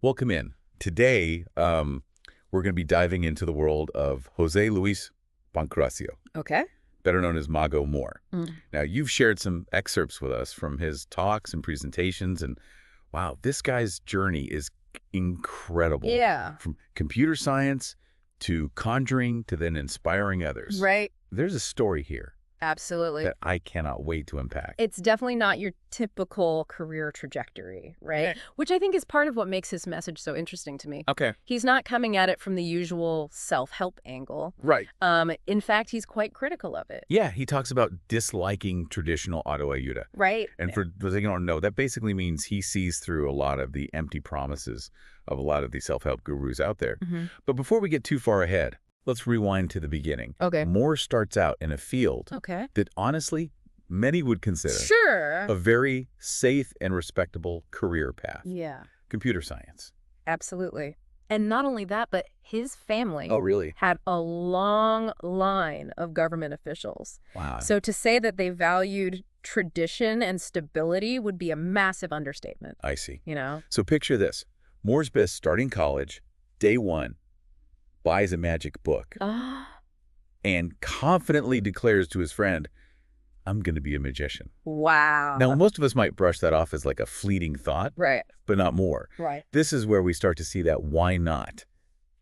Welcome in. Today, we're going to be diving into the world of Jose Luis Pancracio, Okay. better known as Mago More. Mm. Now, you've shared some excerpts with us from his talks and presentations, and wow, this guy's journey is incredible. Yeah. From computer science to conjuring to then inspiring others. Right. There's a story here Absolutely. that I cannot wait to unpack. It's definitely not your typical career trajectory, right? Which I think is part of what makes his message so interesting to me. Okay. He's not coming at it from the usual self-help angle. Right. In fact, he's quite critical of it. Yeah, he talks about disliking traditional autoayuda. Right. And for those that don't know, that basically means he sees through a lot of the empty promises of a lot of the self-help gurus out there. Mm-hmm. But before we get too far ahead, let's rewind to the beginning. Okay. Moore starts out in a field Okay. that honestly, many would consider Sure. a very safe and respectable career path. Yeah. Computer science. Absolutely. And not only that, but his family Really? had a long line of government officials. Wow. So to say that they valued tradition and stability would be a massive understatement, I see. you know? So picture this. Moore's best starting college, day one, buys a magic book and confidently declares to his friend, I'm going to be a magician. Wow. Now, most of us might brush that off as like a fleeting thought, Right. but not more. Right. This is where we start to see that why not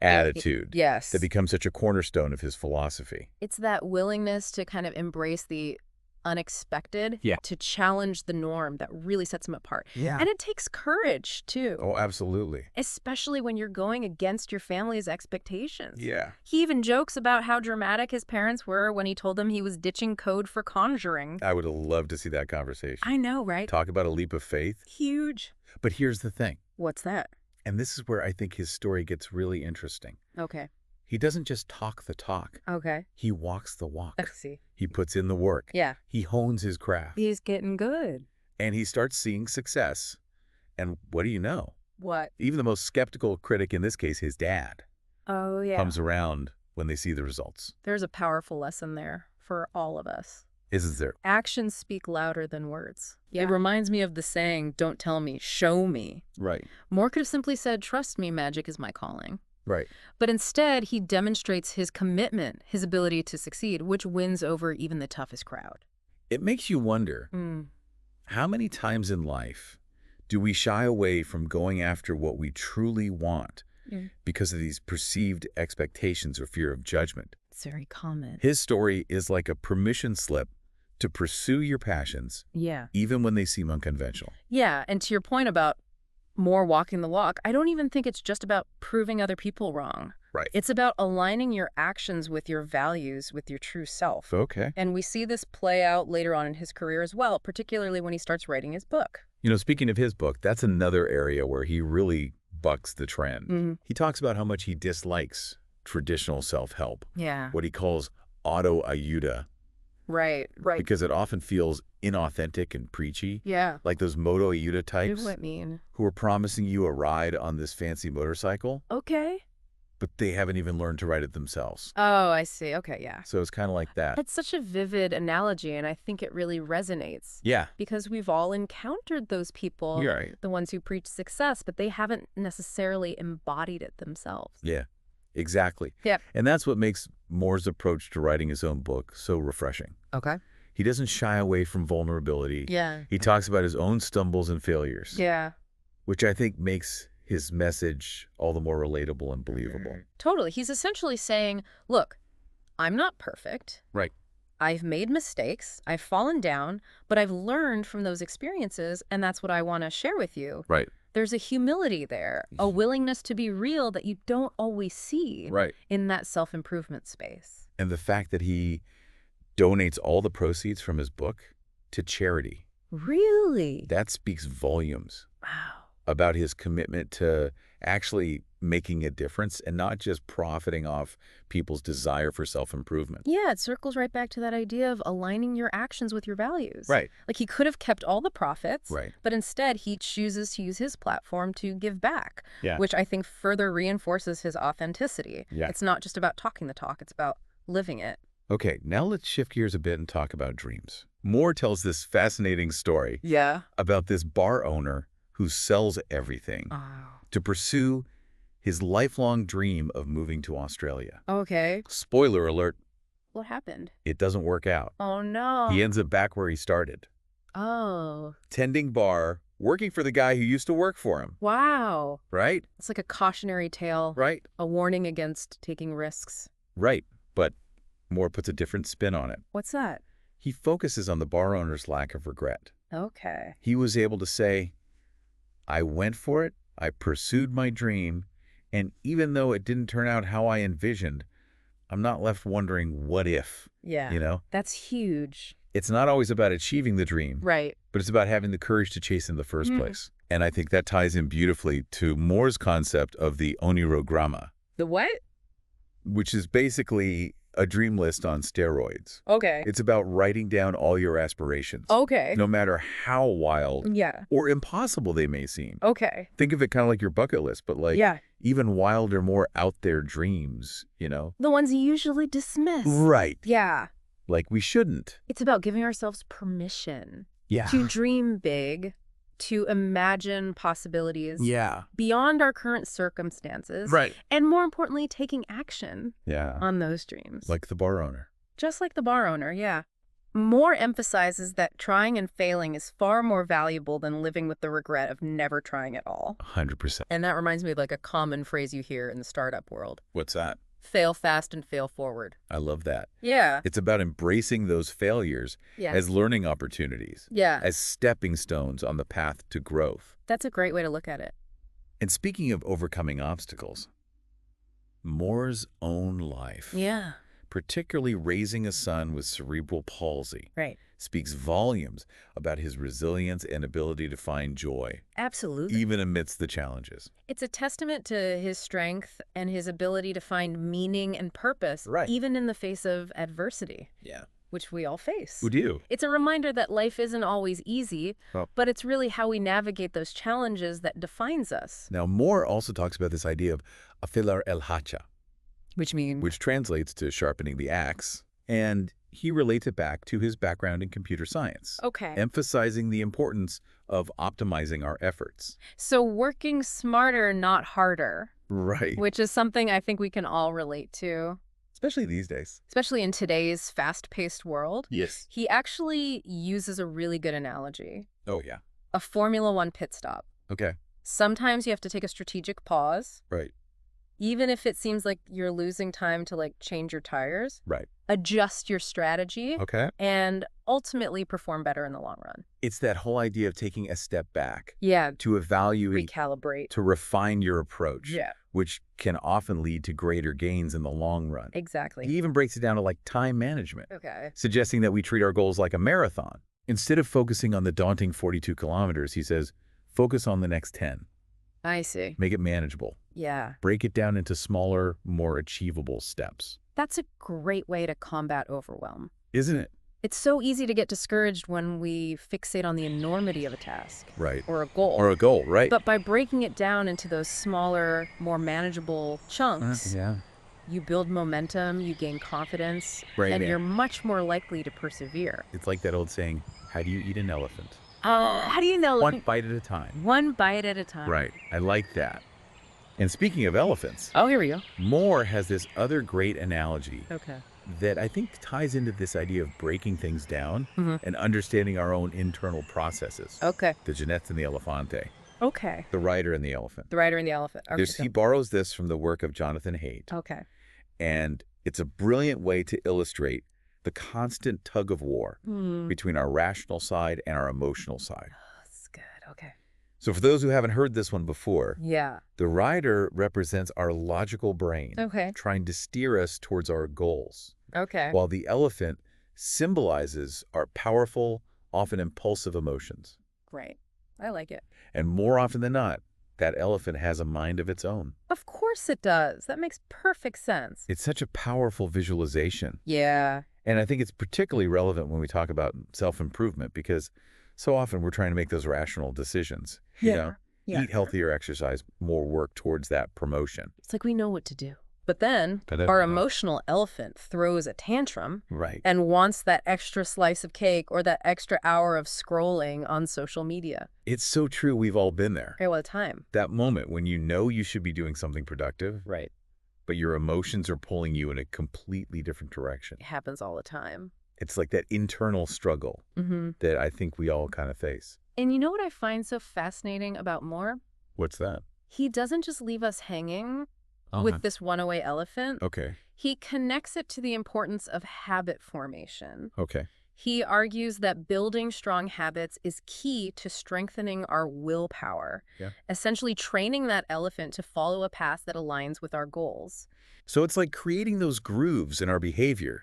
attitude Yes. that becomes such a cornerstone of his philosophy. It's that willingness to kind of embrace the unexpected, Yeah. to challenge the norm that really sets him apart. Yeah. And it takes courage, too. Oh, absolutely. Especially when you're going against your family's expectations. Yeah. He even jokes about how dramatic his parents were when he told them he was ditching code for conjuring. I would have loved to see that conversation. I know, right? Talk about a leap of faith. Huge. But here's the thing, What's that? and this is where I think his story gets really interesting. Okay. He doesn't just talk the talk. Okay. He walks the walk. I see. He puts in the work. Yeah. He hones his craft. He's getting good. And he starts seeing success. And what do you know? What? Even the most skeptical critic, in this case, his dad, Oh, yeah. comes around when they see the results. There's a powerful lesson there for all of us. Isn't there? Actions speak louder than words. Yeah. It reminds me of the saying, don't tell me, show me. Right. Moore could have simply said, trust me, magic is my calling. Right. But instead, he demonstrates his commitment, his ability to succeed, which wins over even the toughest crowd. It makes you wonder, how many times in life do we shy away from going after what we truly want because of these perceived expectations or fear of judgment? It's very common. His story is like a permission slip to pursue your passions, Yeah. even when they seem unconventional. Yeah, and to your point about Moore walking the walk, I don't even think it's just about proving other people wrong. Right. It's about aligning your actions with your values, with your true self. Okay. And we see this play out later on in his career as well, particularly when he starts writing his book. You know, speaking of his book, that's another area where he really bucks the trend. He talks about how much he dislikes traditional self-help, Yeah. what he calls autoayuda, Right. because it often feels inauthentic and preachy, Yeah. like those moto ayuda What types does that mean? who are promising you a ride on this fancy motorcycle, Okay. but they haven't even learned to ride it themselves. Oh, I see. Okay, yeah. So it's kind of like that. That's such a vivid analogy, and I think it really resonates. Yeah. Because we've all encountered those people, You're right. the ones who preach success, but they haven't necessarily embodied it themselves. Yeah, exactly. Yep. And that's what makes Moore's approach to writing his own book so refreshing. Okay. He doesn't shy away from vulnerability. Yeah. He talks about his own stumbles and failures, Yeah. which I think makes his message all the more relatable and believable. Totally. He's essentially saying, look, I'm not perfect. Right. I've made mistakes. I've fallen down, but I've learned from those experiences, and that's what I want to share with you. Right. There's a humility there, a willingness to be real that you don't always see Right. in that self-improvement space. And the fact that he donates all the proceeds from his book to charity, Really? that speaks volumes Wow. about his commitment to actually making a difference and not just profiting off people's desire for self-improvement. Yeah, it circles right back to that idea of aligning your actions with your values. Right. Like he could have kept all the profits, Right. but instead he chooses to use his platform to give back, Yeah. which I think further reinforces his authenticity. Yeah. It's not just about talking the talk, it's about living it. Okay, now let's shift gears a bit and talk about dreams. Moore tells this fascinating story Yeah. about this bar owner who sells everything Oh. to pursue his lifelong dream of moving to Australia. Okay. Spoiler alert, What happened? it doesn't work out. Oh, no. He ends up back where he started, Oh. tending bar, working for the guy who used to work for him, Wow. right? It's like a cautionary tale. Right. A warning against taking risks. Right. But Moore puts a different spin on it. What's that? He focuses on the bar owner's lack of regret. Okay. He was able to say, I went for it, I pursued my dream, and even though it didn't turn out how I envisioned, I'm not left wondering what if, Yeah. you know? That's huge. It's not always about achieving the dream, Right. but it's about having the courage to chase in the first place. And I think that ties in beautifully to Moore's concept of the onirogramma, The what? which is basically a dream list on steroids. Okay. It's about writing down all your aspirations, Okay. no matter how wild Yeah. or impossible they may seem. Okay. Think of it kind of like your bucket list, but like Yeah. even wilder, more out there dreams, you know? The ones you usually dismiss. Right. Yeah. Like we shouldn't. It's about giving ourselves permission Yeah. to dream big, to imagine possibilities Yeah. beyond our current circumstances. Right. And more importantly, taking action Yeah. on those dreams. Like the bar owner. Just like the bar owner, yeah. Moore emphasizes that trying and failing is far more valuable than living with the regret of never trying at all. 100%. And that reminds me of like a common phrase you hear in the startup world. What's that? Fail fast and fail forward. I love that. Yeah. It's about embracing those failures Yeah. as learning opportunities, Yeah. as stepping stones on the path to growth. That's a great way to look at it. And speaking of overcoming obstacles, Moore's own life, Yeah. particularly raising a son with cerebral palsy, Right. speaks volumes about his resilience and ability to find joy, Absolutely. even amidst the challenges. It's a testament to his strength and his ability to find meaning and purpose, Right. even in the face of adversity, Yeah. which we all face. Who do? It's a reminder that life isn't always easy, Oh. but it's really how we navigate those challenges that defines us. Now, Moore also talks about this idea of afilar el hacha, Which means? which translates to sharpening the axe, and he relates it back to his background in computer science, Okay. emphasizing the importance of optimizing our efforts. So working smarter, not harder, Right. which is something I think we can all relate to, Especially these days. especially in today's fast-paced world. Yes. He actually uses a really good analogy, Oh, yeah. a Formula One pit stop. Okay. Sometimes you have to take a strategic pause, Right. even if it seems like you're losing time to like change your tires, Right. adjust your strategy, Okay. and ultimately perform better in the long run. It's that whole idea of taking a step back Yeah, to evaluate, recalibrate. to refine your approach, Yeah, which can often lead to greater gains in the long run. exactly. He even breaks it down to like time management, Okay. suggesting that we treat our goals like a marathon. Instead of focusing on the daunting 42 kilometers, he says, focus on the next 10. I see. Make it manageable. Yeah. Break it down into smaller, more achievable steps. That's a great way to combat overwhelm. Isn't it? It's so easy to get discouraged when we fixate on the enormity of a task Right. or a goal. Or a goal, right? But by breaking it down into those smaller, more manageable chunks, Yeah. you build momentum, you gain confidence, Right, and yeah. you're much more likely to persevere. It's like that old saying, how do you eat an elephant? How do you know? One bite at a time. One bite at a time. Right. I like that. And speaking of elephants, Oh, here we go. Moore has this other great analogy Okay. that I think ties into this idea of breaking things down and understanding our own internal processes. Okay. The Jeanette and the Elefante, Okay. the rider and the elephant. The rider and the elephant. Okay. He borrows this from the work of Jonathan Haidt, Okay. and it's a brilliant way to illustrate the constant tug of war between our rational side and our emotional side. That's good. Okay. So for those who haven't heard this one before, Yeah. the rider represents our logical brain, Okay. trying to steer us towards our goals, Okay. while the elephant symbolizes our powerful, often impulsive emotions. Great. I like it. And more often than not, that elephant has a mind of its own. Of course it does. That makes perfect sense. It's such a powerful visualization. Yeah. And I think it's particularly relevant when we talk about self-improvement, because so often we're trying to make those rational decisions. You know, Yeah. eat healthier, exercise, more, work towards that promotion. It's like we know what to do. But then our emotional elephant throws a tantrum Right. and wants that extra slice of cake or that extra hour of scrolling on social media. It's so true. We've all been there. All the time. That moment when you know you should be doing something productive, Right. but your emotions are pulling you in a completely different direction. It happens all the time. It's like that internal struggle that I think we all kind of face. And you know what I find so fascinating about Moore? What's that? He doesn't just leave us hanging with this runaway elephant. Okay. He connects it to the importance of habit formation. Okay. He argues that building strong habits is key to strengthening our willpower, essentially training that elephant to follow a path that aligns with our goals. So it's like creating those grooves in our behavior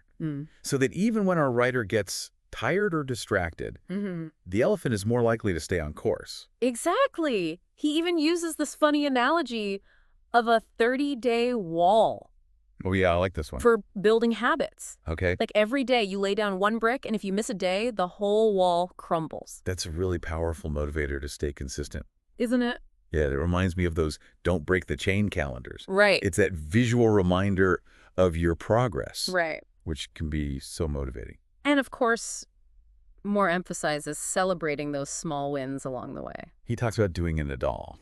so that even when our rider gets tired or distracted, the elephant is more likely to stay on course. Exactly. He even uses this funny analogy of a 30-day wall. Oh, yeah, I like this one. For building habits. Okay. Like every day you lay down one brick, and if you miss a day, the whole wall crumbles. That's a really powerful motivator to stay consistent. Isn't it? Yeah, it reminds me of those don't break the chain calendars. Right. It's that visual reminder of your progress. Right. Which can be so motivating. And of course, Moore emphasizes celebrating those small wins along the way. He talks about doing it at all,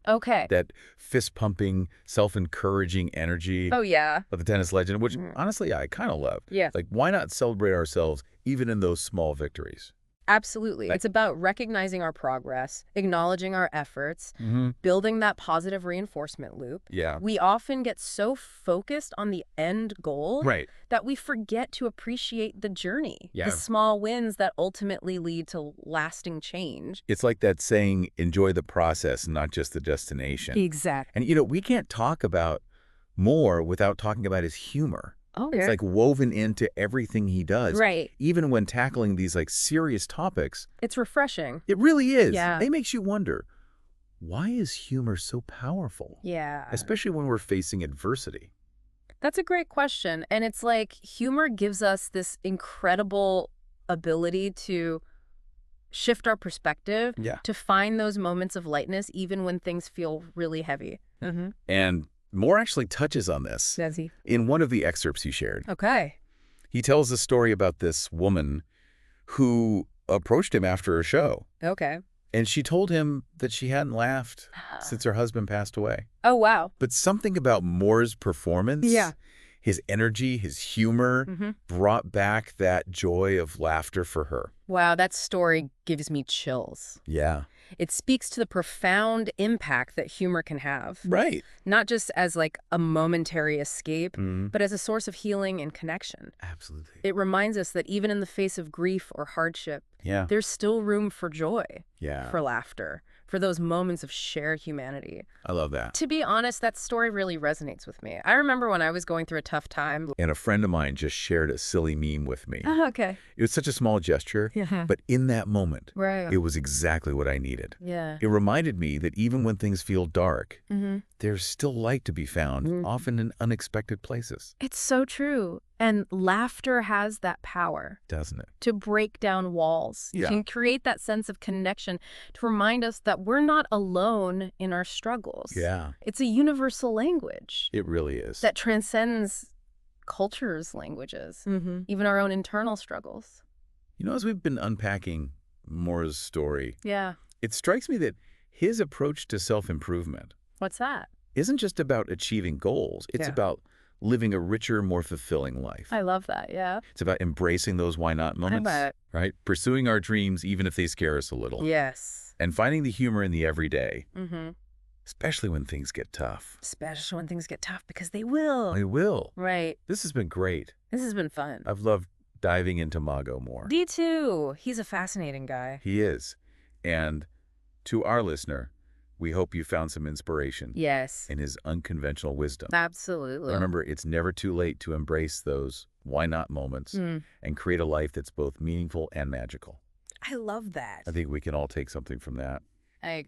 Okay. that fist-pumping, self-encouraging energy Oh, yeah. of the tennis legend, which honestly I kind of love. Yeah. Like, why not celebrate ourselves even in those small victories? Absolutely. It's about recognizing our progress, acknowledging our efforts, building that positive reinforcement loop. Yeah. We often get so focused on the end goal that we forget to appreciate the journey, the small wins that ultimately lead to lasting change. It's like that saying, enjoy the process, not just the destination. Exactly. And, we can't talk about Moore without talking about his humor. Oh, It's like woven into everything he does. Right. Even when tackling these serious topics. It's refreshing. It really is. Yeah. It makes you wonder, why is humor so powerful? Yeah. Especially when we're facing adversity. That's a great question. And it's like humor gives us this incredible ability to shift our perspective, to find those moments of lightness even when things feel really heavy. And Moore actually touches on this. Does he? In one of the excerpts he shared. Okay. He tells a story about this woman who approached him after a show. Okay. And she told him that she hadn't laughed since her husband passed away. Oh, wow. But something about Moore's performance, his energy, his humor, brought back that joy of laughter for her. Wow, that story gives me chills. Yeah. It speaks to the profound impact that humor can have. Right. Not just as like a momentary escape, but as a source of healing and connection. Absolutely. It reminds us that even in the face of grief or hardship, there's still room for joy, for laughter, for those moments of shared humanity. I love that. To be honest, that story really resonates with me. I remember when I was going through a tough time. And a friend of mine just shared a silly meme with me. Oh, okay. It was such a small gesture, but in that moment, it was exactly what I needed. Yeah. It reminded me that even when things feel dark, there's still light to be found, often in unexpected places. It's so true. And laughter has that power. Doesn't it? To break down walls. Yeah. To create that sense of connection, to remind us that we're not alone in our struggles. Yeah. It's a universal language. It really is. That transcends cultures' languages, even our own internal struggles. As we've been unpacking Moore's story, Yeah. it strikes me that his approach to self-improvement What's that? isn't just about achieving goals. It's about living a richer, more fulfilling life. I love that, yeah. It's about embracing those why not moments, right? Pursuing our dreams even if they scare us a little. Yes. And finding the humor in the everyday, especially when things get tough. Especially when things get tough, because they will. They will. Right. This has been great. This has been fun. I've loved diving into Mago more. Me too. He's a fascinating guy. He is. And to our listener, we hope you found some inspiration in his unconventional wisdom. Absolutely. Remember, it's never too late to embrace those why not moments and create a life that's both meaningful and magical. I love that. I think we can all take something from that. I